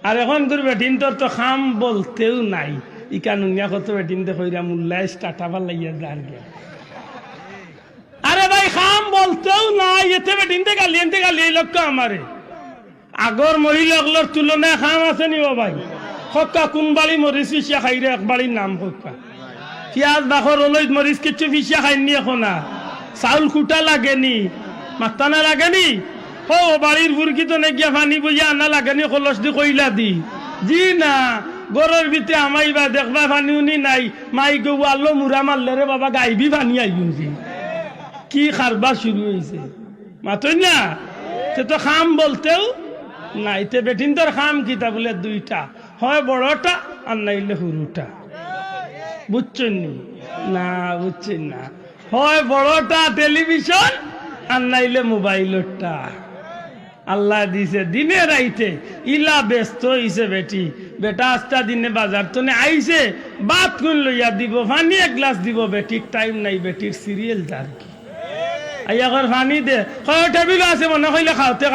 আর এখন তোর বেটিন তোর তো খাম বলতেও নাই ই কানুনিয়া কত বেটিন দে কইরা মুল্লাই স্টার্টা ভাল লাগিয়া যার গে আরে ভাই খাম বলতেও নাই এতে বেটিন দে গালি এই লক্ষ্য আমারে আগর মহিলাগুলোর তুলনায় খাম আছে নি ও ভাই হকা কোন বাড়ি মরিচ ফিসিয়া খাইরে এক বাড়ির নাম হকা পিঁয়াজ বাখর ওলই মরিচ কিছু ফিসিয়া খাইনি এখন না চাউল কুটা লাগেনি মাতানা লাগেনি ও বাড়ির বুরকি তো নেগিয়া পানি বইয়া আনা লাগেনি কলস দি কইলা দি জি না গরের ভিতরে আমাইবা দেখবা পানি উনি নাই মাই গো আলো মুরা মারলে রে বাবা গাইবি পানি আইবি কি খারবা শুরু হয়েছে মাতই না সে তো খাম বলতেও নাই তে বেটিন তোর খাম কিতা বলে দুইটা হয় বড়টা আর নাইলে হুরুটা বুঝছেন না বুঝছেন না হয় বড়টা টেলিভিশন আর নাইলে মোবাইলটা আল্লাহ দিছে দিনে রাইতে ইলা ব্যস্ত হইছে বেটি বেটা আস্তা দিনে বাজার তো আইছে বাত কোন লইয়া দিব পানি এক গ্লাস দিব বেটির টাইম নাই বেটির সিরিয়াল যার কি আইয়া কর পানি দে টেবিল আছে মনে হইলে খাওতে